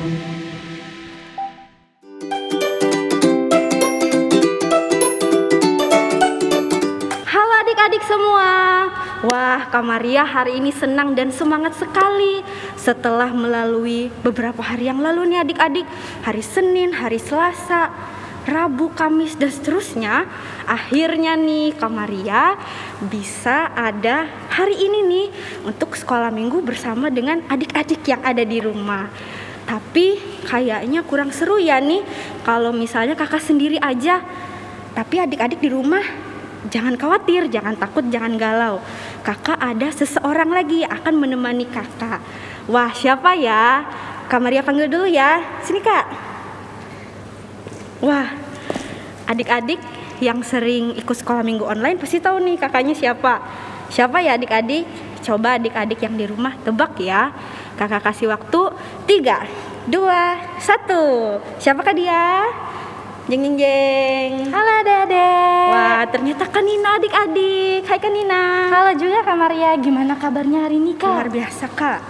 Halo adik-adik semua. Wah, Kak Maria hari ini senang dan semangat sekali setelah melalui beberapa hari yang lalu nih adik-adik. Hari Senin, hari Selasa, Rabu, Kamis, dan seterusnya. Akhirnya nih Kak Maria bisa ada hari ini nih untuk sekolah minggu bersama dengan adik-adik yang ada di rumah. Tapi kayaknya kurang seru ya nih kalau misalnya kakak sendiri aja. Tapi adik-adik di rumah jangan khawatir, jangan takut, jangan galau. Kakak ada seseorang lagi yang akan menemani kakak. Wah, siapa ya? Kak Maria panggil dulu ya. Sini Kak. Wah, adik-adik yang sering ikut sekolah minggu online pasti tahu nih kakaknya siapa. Siapa ya adik-adik? Coba adik-adik yang di rumah tebak ya. Kakak kasih waktu 3, 2, 1. Siapakah dia? Jeng jeng jeng. Halo adik-adik. Wah, ternyata Kak Nina adik-adik. Hai Kak Nina. Halo juga Kak Maria. Gimana kabarnya hari ini Kak? Luar biasa Kak.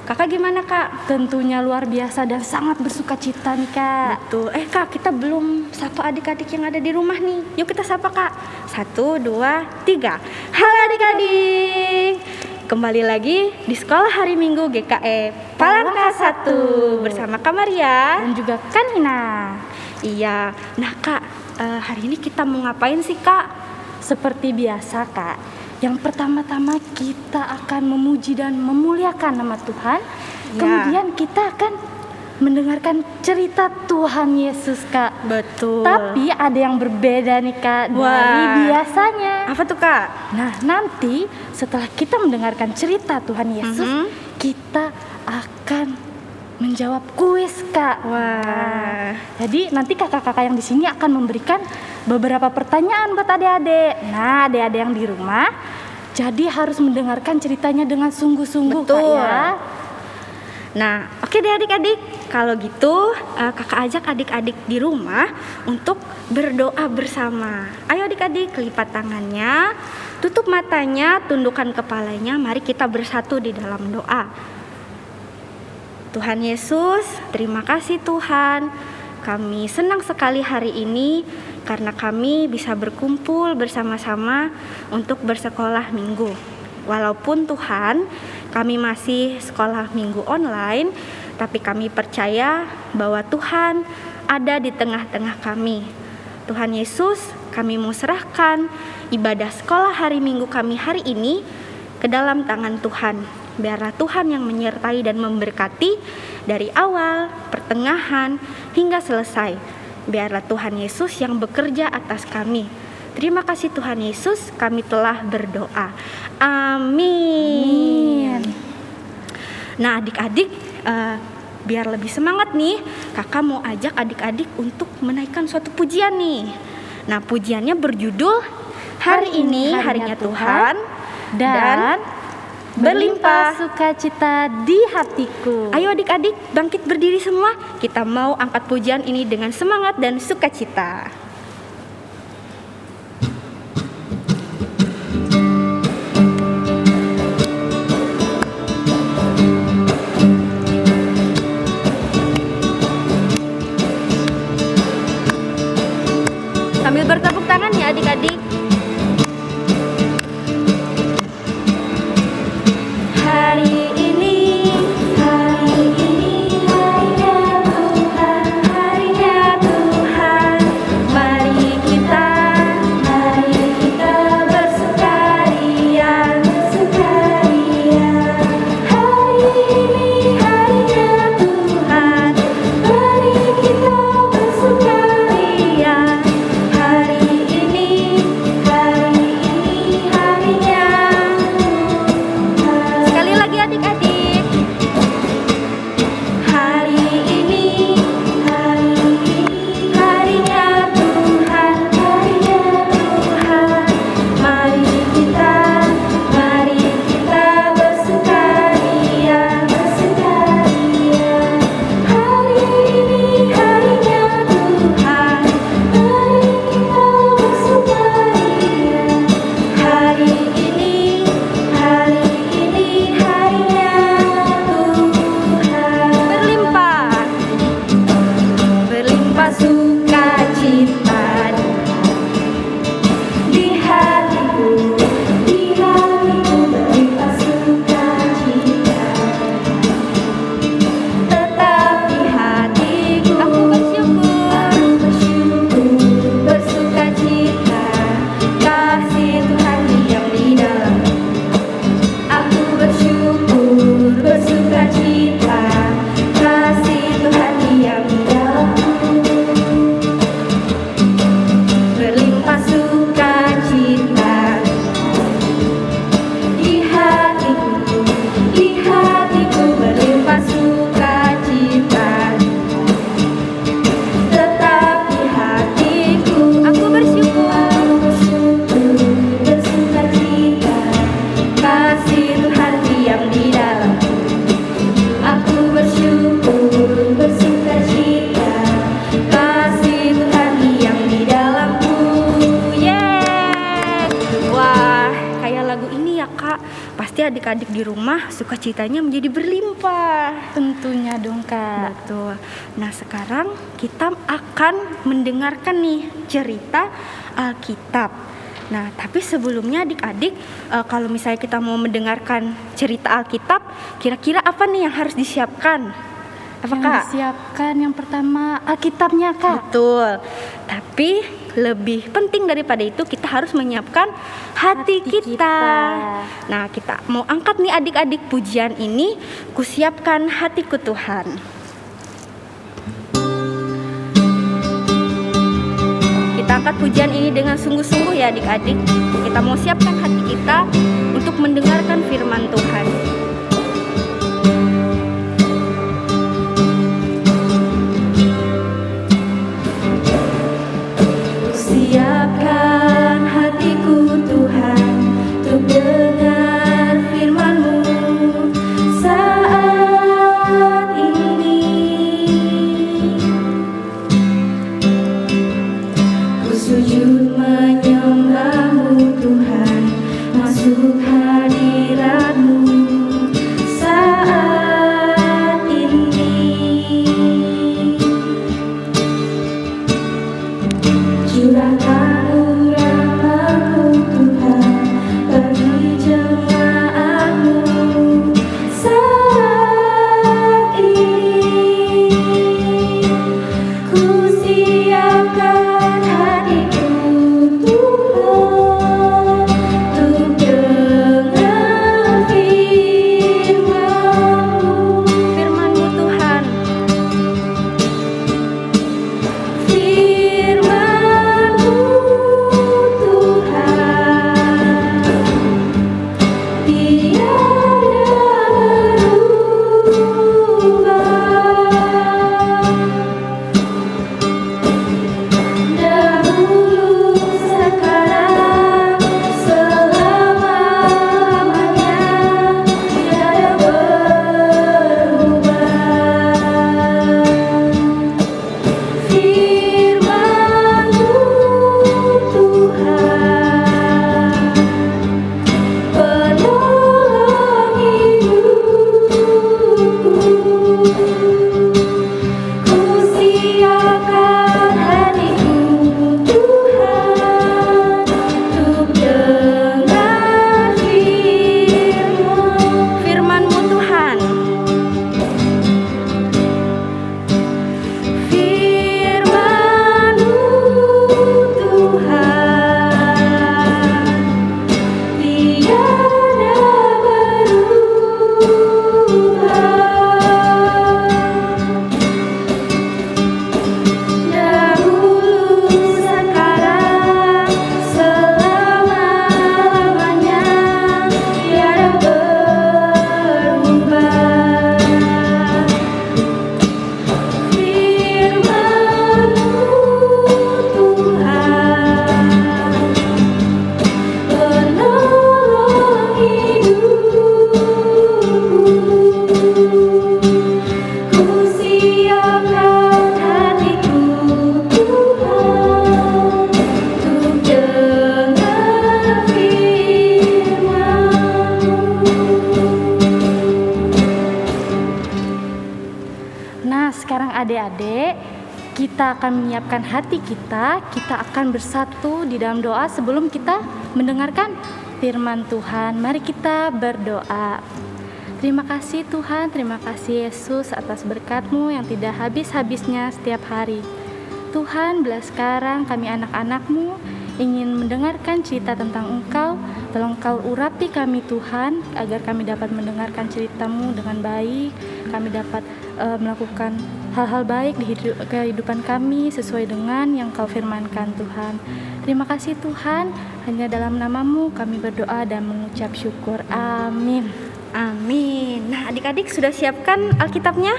Kakak gimana Kak? Tentunya luar biasa dan sangat bersuka cita nih Kak. Betul. Kak, kita belum sapa adik-adik yang ada di rumah nih. Yuk kita sapa Kak. 1, 2, 3. Halo adik-adik. Kembali lagi di sekolah hari Minggu GKE Palangka 1 bersama Kak Maria Dan juga Kak Nina. Iya. Nah Kak, hari ini kita mau ngapain sih Kak? Seperti biasa Kak, yang pertama-tama kita akan memuji dan memuliakan nama Tuhan. Ya. Kemudian kita akan mendengarkan cerita Tuhan Yesus Kak. Betul. Tapi ada yang berbeda nih Kak dari Wah. biasanya. Apa tuh Kak? Nah, nanti setelah kita mendengarkan cerita Tuhan Yesus, kita akan menjawab kuis Kak. Wah. Jadi nanti kakak-kakak yang di sini akan memberikan beberapa pertanyaan buat adik-adik. Nah, adik-adik yang di rumah, jadi harus mendengarkan ceritanya dengan sungguh-sungguh Kak Betul. ya. Nah, oke deh adik-adik. Kalau gitu, kakak ajak adik-adik di rumah untuk berdoa bersama. Ayo adik-adik, lipat tangannya, tutup matanya, tundukkan kepalanya. Mari kita bersatu di dalam doa. Tuhan Yesus, terima kasih Tuhan. Kami senang sekali hari ini karena kami bisa berkumpul bersama-sama untuk bersekolah minggu. Walaupun Tuhan, kami masih sekolah minggu online, tapi kami percaya bahwa Tuhan ada di tengah-tengah kami. Tuhan Yesus, kami mau serahkan ibadah sekolah hari Minggu kami hari ini ke dalam tangan Tuhan. Biarlah Tuhan yang menyertai dan memberkati dari awal, pertengahan, hingga selesai. Biarlah Tuhan Yesus yang bekerja atas kami. Terima kasih Tuhan Yesus, kami telah berdoa. Amin. Nah adik-adik, biar lebih semangat nih, kakak mau ajak adik-adik untuk menaikkan suatu pujian nih. Nah pujiannya berjudul Hari ini harinya Tuhan dan berlimpah sukacita di hatiku. Ayo adik-adik bangkit berdiri semua. Kita mau angkat pujian ini dengan semangat dan sukacita. Sambil bertepuk tangan ya adik-adik. Hari ini harinya Tuhan, harinya Tuhan. pasti adik-adik di rumah sukacitanya menjadi berlimpah. Tentunya dong Kak. Betul. Nah, sekarang kita akan mendengarkan nih cerita Alkitab. Nah, tapi sebelumnya adik-adik, kalau misalnya kita mau mendengarkan cerita Alkitab, kira-kira apa nih yang harus disiapkan? Apa, Yang Kak? disiapkan yang pertama Alkitabnya Kak. Betul. Tapi lebih penting daripada itu, kita harus menyiapkan hati kita. Nah, kita mau angkat nih adik-adik pujian ini, kusiapkan hatiku Tuhan. Kita angkat pujian ini dengan sungguh-sungguh ya adik-adik. Kita mau siapkan hati kita untuk mendengarkan firman Tuhan. Siapkan hatiku Tuhan untuk dengar firman-Mu saat ini. Ku sujud menyembah-Mu Tuhan, masuk hadirat-Mu saat ini. Curahkan urang-Mu Tuhan bagi jemaat-Mu saat ini. Ku siapkan hatiku Tuhan untuk dengar firman-Mu. Firman-Mu Tuhan. Firman-Mu Tuhan tiada berubah. Dahulu, sekarang, selama-lamanya tiada berubah. Firman-Mu Tuhan, penolong hidupku. Ku siapkan hatiku Tuhan untuk dengar firman-Mu Tuhan. Firman-Mu Tuhan tiada berubah. Dahulu, sekarang, selama-lamanya tiada berubah. Firman-Mu Tuhan, penolong hidupku. Ku siapkan hatiku Tuhan untuk dengar firman-Mu. Nah, sekarang adik-adik, kita akan menyiapkan hati kita. Kita akan bersatu di dalam doa sebelum kita mendengarkan firman Tuhan. Mari kita berdoa. Terima kasih Tuhan, terima kasih Yesus atas berkat-Mu yang tidak habis-habisnya setiap hari. Tuhan, bila sekarang kami anak-anak-Mu ingin mendengarkan cerita tentang Engkau, tolong Kau urapi kami Tuhan, agar kami dapat mendengarkan cerita-Mu dengan baik, kami dapat melakukan hal-hal baik di kehidupan kami sesuai dengan yang Kau firmankan Tuhan. Terima kasih Tuhan, hanya dalam nama-Mu kami berdoa dan mengucap syukur. Amin. Amin. Nah, adik-adik sudah siapkan Alkitabnya?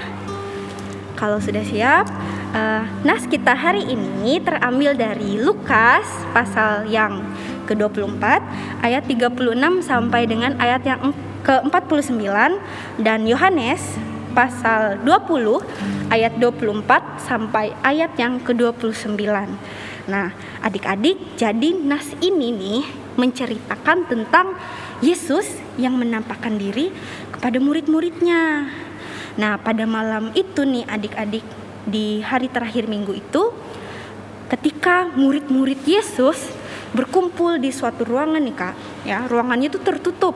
Kalau sudah siap, nas kita hari ini terambil dari Lukas pasal yang ke-24 ayat 36 sampai dengan ayat yang ke-49, dan Yohanes pasal 20 ayat 24 sampai ayat yang ke-29. Nah, adik-adik, jadi nas ini nih menceritakan tentang Yesus yang menampakkan diri kepada murid-muridnya. Nah, pada malam itu nih adik-adik, di hari terakhir minggu itu, ketika murid-murid Yesus berkumpul di suatu ruangan nih Kak, ya, ruangannya itu tertutup.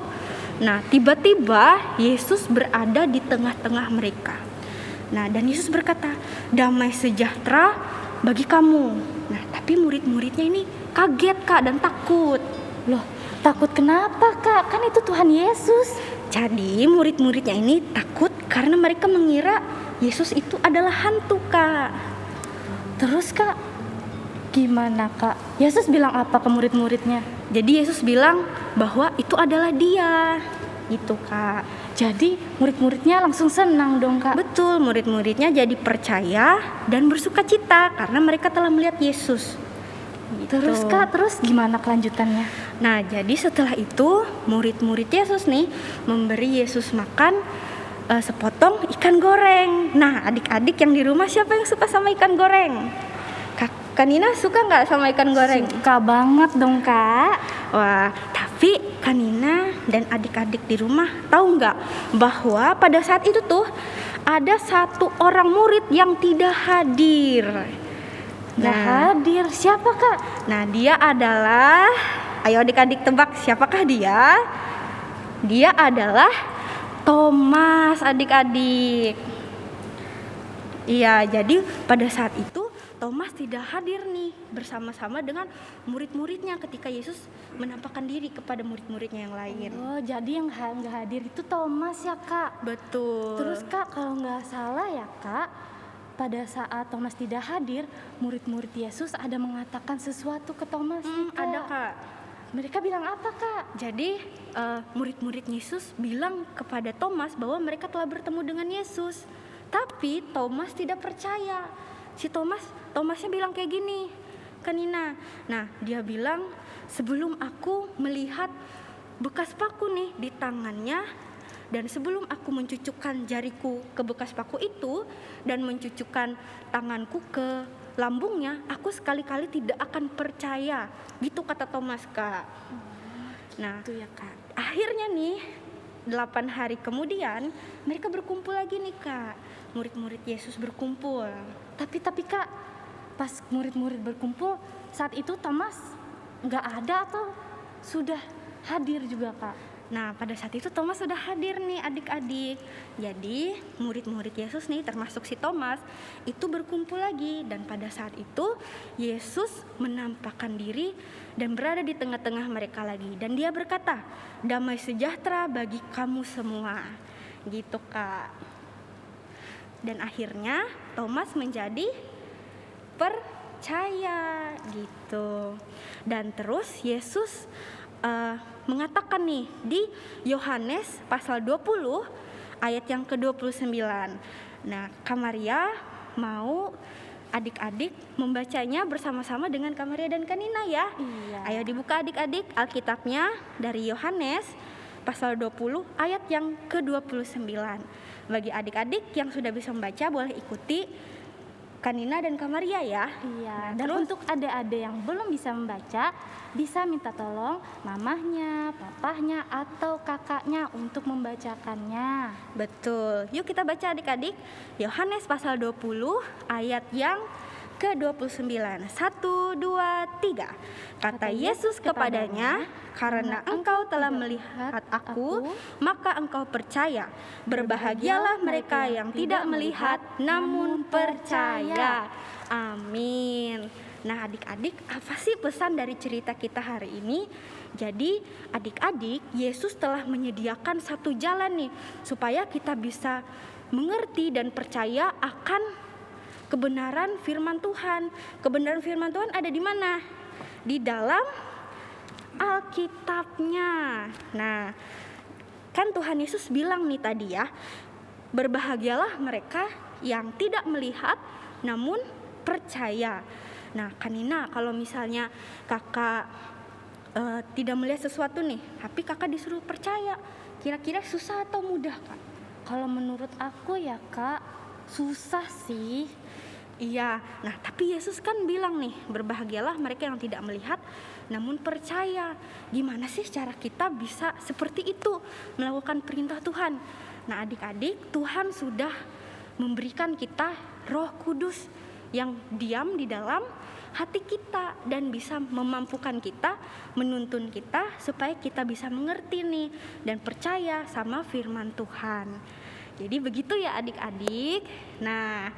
Nah, tiba-tiba Yesus berada di tengah-tengah mereka. Nah, dan Yesus berkata, "Damai sejahtera bagi kamu." Nah, tapi murid-muridnya ini kaget Kak dan takut. Loh, takut kenapa Kak? Kan itu Tuhan Yesus. Jadi murid-muridnya ini takut karena mereka mengira Yesus itu adalah hantu Kak. Terus Kak, gimana Kak? Yesus bilang apa ke murid-muridnya? Jadi Yesus bilang bahwa itu adalah dia. Gitu Kak. Jadi murid-muridnya langsung senang dong Kak. Betul, murid-muridnya jadi percaya dan bersuka cita karena mereka telah melihat Yesus. Gitu. Terus Kak, terus gimana kelanjutannya? Nah, jadi setelah itu murid-murid Yesus nih memberi Yesus makan sepotong ikan goreng. Nah, adik-adik yang di rumah siapa yang suka sama ikan goreng? Kak Nina suka nggak sama ikan goreng? Suka banget dong Kak. Wah, tapi Kak Nina dan adik-adik di rumah tahu nggak bahwa pada saat itu tuh ada satu orang murid yang tidak hadir. Nggak hadir, siapa Kak? Nah, dia adalah, ayo adik-adik tebak siapakah dia? Dia adalah Thomas adik-adik. Iya, jadi pada saat itu Thomas tidak hadir nih bersama-sama dengan murid-muridnya ketika Yesus menampakkan diri kepada murid-muridnya yang lain. Oh, jadi yang nggak hadir itu Thomas ya Kak? Betul. Terus Kak, kalau nggak salah ya Kak, pada saat Thomas tidak hadir, murid-murid Yesus ada mengatakan sesuatu ke Thomas nih, Kak. Ada Kak. Mereka bilang apa Kak? Jadi murid-murid Yesus bilang kepada Thomas bahwa mereka telah bertemu dengan Yesus. Tapi Thomas tidak percaya. Si Thomasnya bilang kayak gini, Kak Nina. Nah, dia bilang, sebelum aku melihat bekas paku nih di tangannya, dan sebelum aku mencucukkan jariku ke bekas paku itu dan mencucukkan tanganku ke lambungnya, aku sekali-kali tidak akan percaya. Gitu kata Thomas Kak. Nah, Itu ya Kak. akhirnya nih 8 hari kemudian mereka berkumpul lagi nih Kak. Murid-murid Yesus berkumpul. Tapi Kak, pas murid-murid berkumpul, saat itu Thomas nggak ada atau sudah hadir juga Kak? Nah, pada saat itu Thomas sudah hadir nih adik-adik. Jadi murid-murid Yesus nih termasuk si Thomas itu berkumpul lagi. Dan pada saat itu Yesus menampakkan diri dan berada di tengah-tengah mereka lagi. Dan dia berkata, "Damai sejahtera bagi kamu semua." Gitu Kak. Dan akhirnya Thomas menjadi percaya gitu. Dan terus Yesus mengatakan nih di Yohanes pasal 20 ayat yang ke-29. Nah, Kak Maria mau adik-adik membacanya bersama-sama dengan Kak Maria dan Kak Nina ya. Iya. Ayo dibuka adik-adik Alkitabnya dari Yohanes pasal 20 ayat yang ke-29. Bagi adik-adik yang sudah bisa membaca boleh ikuti Kak Nina dan Kak Maria ya. Iya, Nah, dan terus untuk adik-adik yang belum bisa membaca, bisa minta tolong mamahnya, papahnya, atau kakaknya untuk membacakannya. betul. Yuk kita baca adik-adik. Yohanes pasal 20 ayat yang ke-29. 1, 2, 3. Kata Yesus kepadanya, "Karena engkau telah melihat aku, maka engkau percaya. Berbahagialah mereka yang tidak melihat namun percaya." Amin. Nah, adik-adik, apa sih pesan dari cerita kita hari ini? Jadi, adik-adik, Yesus telah menyediakan satu jalan nih supaya kita bisa mengerti dan percaya akan kebenaran firman Tuhan. Kebenaran firman Tuhan ada di mana? Di dalam Alkitabnya. Nah, kan Tuhan Yesus bilang nih tadi ya, berbahagialah mereka yang tidak melihat namun percaya. Nah, Kak Nina, kalau misalnya kakak tidak melihat sesuatu nih, tapi kakak disuruh percaya, kira-kira susah atau mudah Kak? Kalau menurut aku ya Kak, susah sih. Iya, nah tapi Yesus kan bilang nih, berbahagialah mereka yang tidak melihat namun percaya. Gimana sih cara kita bisa seperti itu, melakukan perintah Tuhan? Nah adik-adik, Tuhan sudah memberikan kita Roh Kudus yang diam di dalam hati kita dan bisa memampukan kita, menuntun kita supaya kita bisa mengerti nih dan percaya sama firman Tuhan. Jadi begitu ya adik-adik. Nah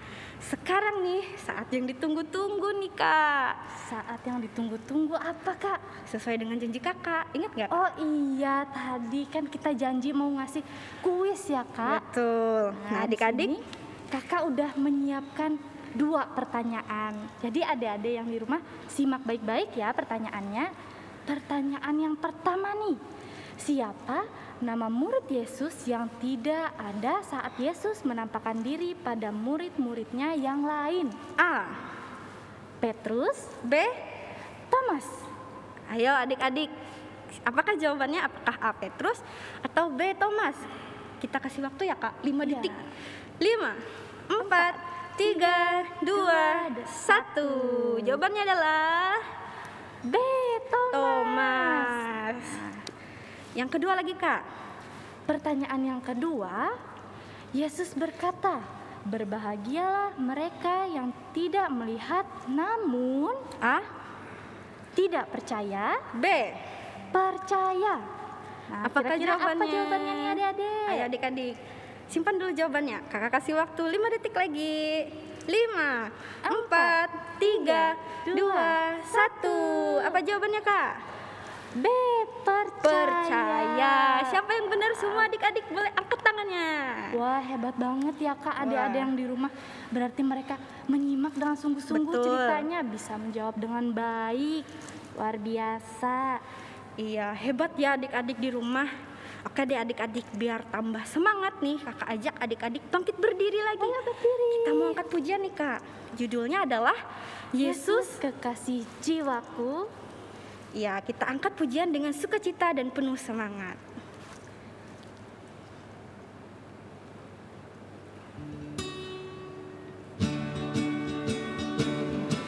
sekarang nih saat yang ditunggu-tunggu nih Kak. Saat yang ditunggu-tunggu apa Kak? Sesuai dengan janji Kakak, ingat gak? Oh iya, tadi kan kita janji mau ngasih kuis ya Kak. Betul. Nah di adik-adik, sini Kakak udah menyiapkan 2 pertanyaan. Jadi adik-adik yang di rumah simak baik-baik ya pertanyaannya. Pertanyaan yang pertama nih, siapa nama murid Yesus yang tidak ada saat Yesus menampakkan diri pada murid-muridnya yang lain? A, Petrus, B, Thomas. ayo adik-adik, apakah jawabannya? Apakah A, Petrus atau B, Thomas? Kita kasih waktu ya Kak, 5 Iya. detik. 5, 4, 3, 2, 1. Jawabannya adalah B, Thomas. Yang kedua lagi Kak. Pertanyaan yang kedua, Yesus berkata, berbahagialah mereka yang tidak melihat namun A, tidak percaya, B. percaya. Nah, Apakah kira-kira jawabannya? apa jawabannya nih adik-adik? Ayo adik-adik, simpan dulu jawabannya. Kakak kasih waktu 5 detik lagi. 5, 4, 3, 2, 1. Apa jawabannya Kak? B, percaya. Percaya. Siapa yang benar semua adik-adik? Boleh angkat tangannya. Wah, hebat banget ya Kak, adik-adik Wah. yang di rumah. Berarti mereka menyimak dengan sungguh-sungguh Betul. ceritanya, bisa menjawab dengan baik. Luar biasa. Iya, hebat ya adik-adik di rumah. Oke deh adik-adik, biar tambah semangat nih, kakak ajak adik-adik bangkit berdiri lagi. Ayo berdiri. Kita mau angkat pujian nih Kak. Judulnya adalah Yesus. kekasih jiwaku. Ya, kita angkat pujian dengan sukacita dan penuh semangat.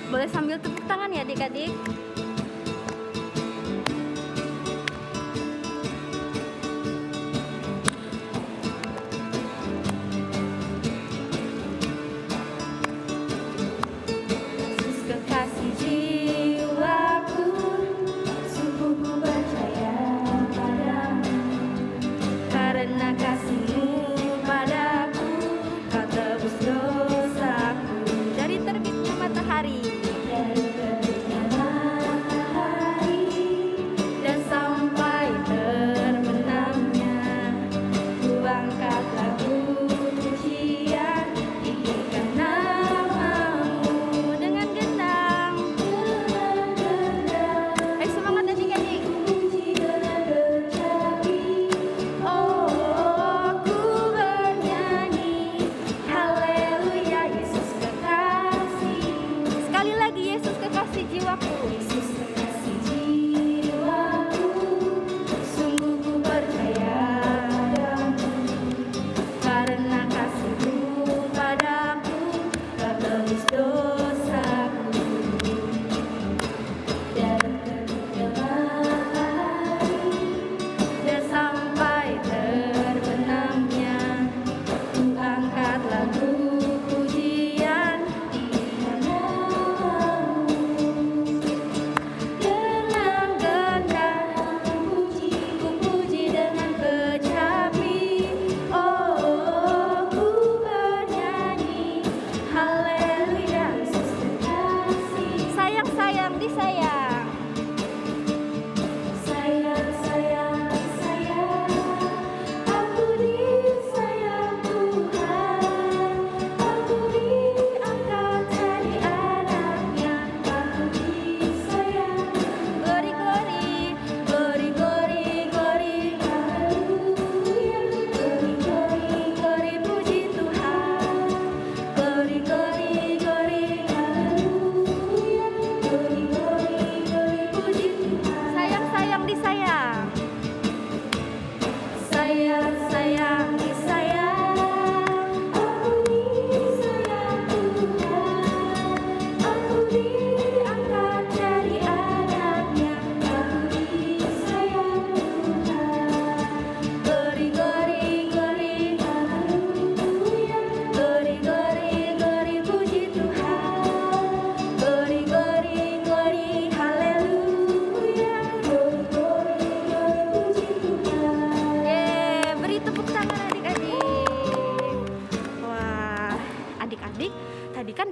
Boleh sambil tepuk tangan ya adik-adik. Yesus kekasih jiwaku, sungguh ku percaya padamu, karena kasih-Mu padaku, Kau tebus dosaku. Dari terbitnya matahari, dari terbitnya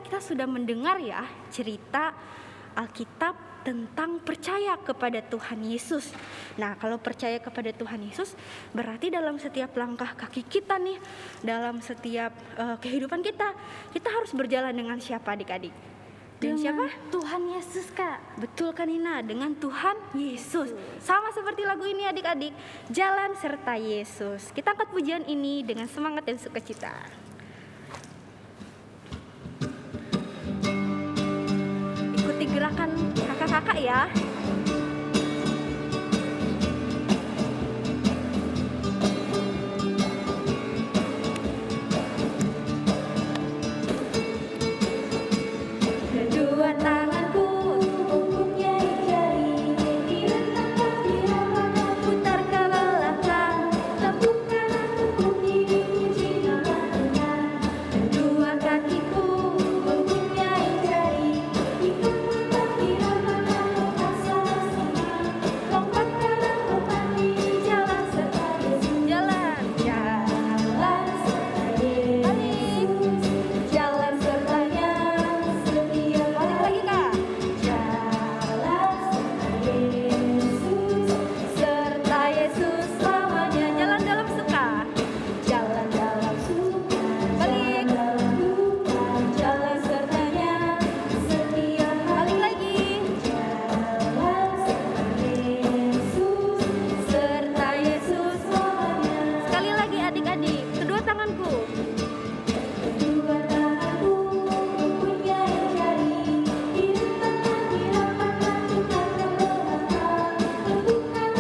kita sudah mendengar ya cerita Alkitab tentang percaya kepada Tuhan Yesus. Nah, kalau percaya kepada Tuhan Yesus berarti dalam setiap langkah kaki kita nih, dalam setiap kehidupan kita harus berjalan dengan siapa adik-adik? Dengan siapa? Tuhan Yesus, Kak. Betul kan Nina, dengan Tuhan Yesus. Sama seperti lagu ini adik-adik, jalan serta Yesus. Kita angkat pujian ini dengan semangat dan sukacita. Ikuti gerakan kakak-kakak ya. Kedua tanganku mempunyai jari, diletakkan di hadapan, putar ke belakang, tepukan untuk dipuji nama Tuhan. Kedua kakiku mempunyai jari, diletakkan di hadapan, lompat sama-sama, lompat kanan, lompat kiri, jalan serta Yesus. Jalan, jalan serta Yesus, jalan sertanya. Balik lagi kak. Jalan serta Yesus selamanya. Jalan dalam suka, jalan dalam suka, balik dalam duka, jalan sertanya setia. Balik lagi. Jalan serta Yesus selamanya. Sekali lagi adik-adik, kedua tanganku. Kedua tanganku mempunyai jari, diletakkan di hadapan, putar ke belakang, tepukan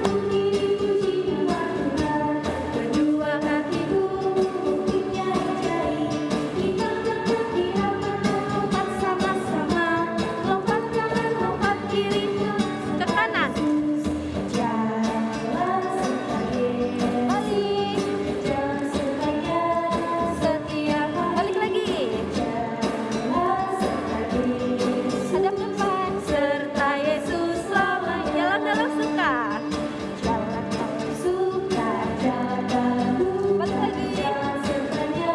untuk dipuji nama Tuhan. Kedua kakiku mempunyai jari, diletakkan di hadapan, lompat sama-sama, lompat kanan, lompat kiri, ke kanan. Jalan serta Yesus, balik, jalan sertanya setia. Balik lagi. Jalan serta Yesus, hadap depan, serta Yesus selamanya. Jalan dalam suka, jalan dalam suka, jalan dalam duka. Balik lagi. Jalan sertanya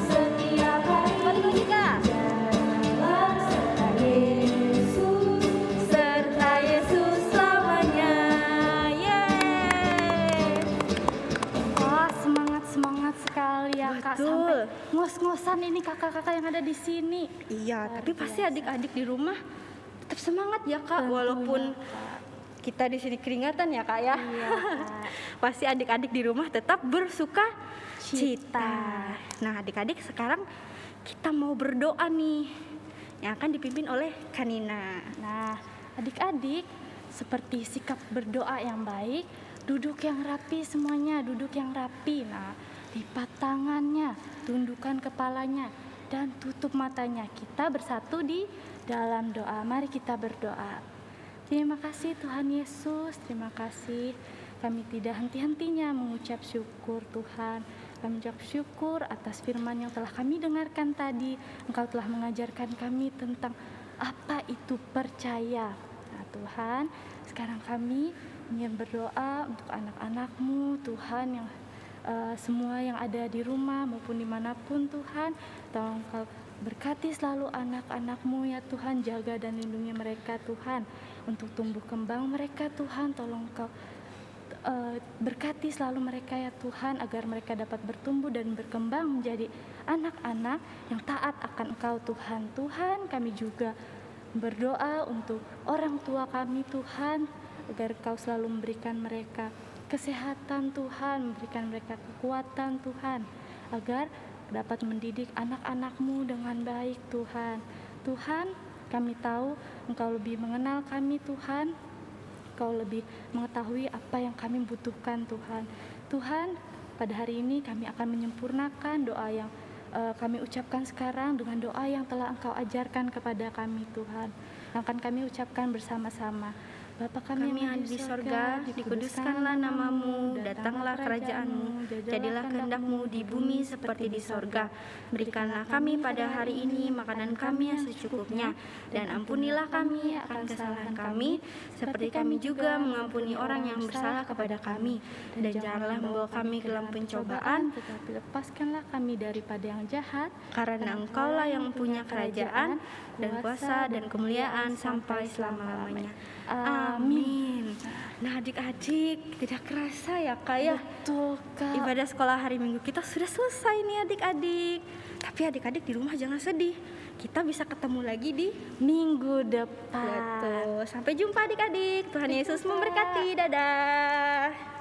setiap hari. Balik lagi kak. Jalan serta Yesus, serta Yesus selamanya. Yeay. Wah, semangat sekali ya, Kak. Betul. Sampai ngos-ngosan ini kakak-kakak yang ada di sini. Iya, Luar tapi pasti biasa. adik-adik di rumah tetap semangat ya kak, Tentunya, walaupun Kak. kita di sini keringatan ya kak ya. Iya, Kak. Pasti adik-adik di rumah tetap bersuka cita. Cita. Nah, adik-adik sekarang kita mau berdoa nih, yang akan dipimpin oleh Kanina. Nah, adik-adik, seperti sikap berdoa yang baik, duduk yang rapi semuanya, duduk yang rapi. Nah, lipat tangannya, tundukkan kepalanya, dan tutup matanya. Kita bersatu di dalam doa. Mari kita berdoa. Terima kasih Tuhan Yesus, terima kasih. Kami tidak henti-hentinya mengucap syukur Tuhan. Kami mengucap syukur atas firman yang telah kami dengarkan tadi. Engkau telah mengajarkan kami tentang apa itu percaya. Nah Tuhan, sekarang kami ingin berdoa untuk anak-anak-Mu Tuhan, yang semua yang ada di rumah maupun dimanapun Tuhan. Tolong Kau berkati selalu anak-anak-Mu ya Tuhan, jaga dan lindungi mereka Tuhan. Untuk tumbuh kembang mereka Tuhan, tolong Kau berkati selalu mereka ya Tuhan, agar mereka dapat bertumbuh dan berkembang menjadi anak-anak yang taat akan Engkau Tuhan. Tuhan, kami juga berdoa untuk orang tua kami Tuhan, agar Kau selalu memberikan mereka kesehatan Tuhan, memberikan mereka kekuatan Tuhan, agar dapat mendidik anak-anak-Mu dengan baik Tuhan. Tuhan, kami tahu Engkau lebih mengenal kami Tuhan, Engkau lebih mengetahui apa yang kami butuhkan Tuhan. Tuhan, pada hari ini kami akan menyempurnakan doa yang kami ucapkan sekarang dengan doa yang telah Engkau ajarkan kepada kami Tuhan. Yang akan kami ucapkan bersama-sama. Bapa Kami yang di sorga, dikuduskanlah namamu, datanglah kerajaanmu, jadilah kehendak-mu di bumi seperti di sorga. Berikanlah kami pada hari ini makanan kami yang secukupnya, dan ampunilah kami akan kesalahan kami, seperti kami juga mengampuni orang yang bersalah kepada kami. Dan janganlah membawa kami ke dalam pencobaan, tetapi lepaskanlah kami daripada yang jahat, karena Engkaulah yang punya kerajaan, dan kuasa, dan kemuliaan sampai selama-lamanya. Amin. Nah adik-adik, tidak kerasa ya Kak ya, Betul, Kak. ibadah sekolah hari Minggu kita sudah selesai nih adik-adik. Tapi adik-adik di rumah jangan sedih, kita bisa ketemu lagi di Minggu depan. Betul. Sampai jumpa adik-adik. Tuhan Yesus memberkati. Dadah.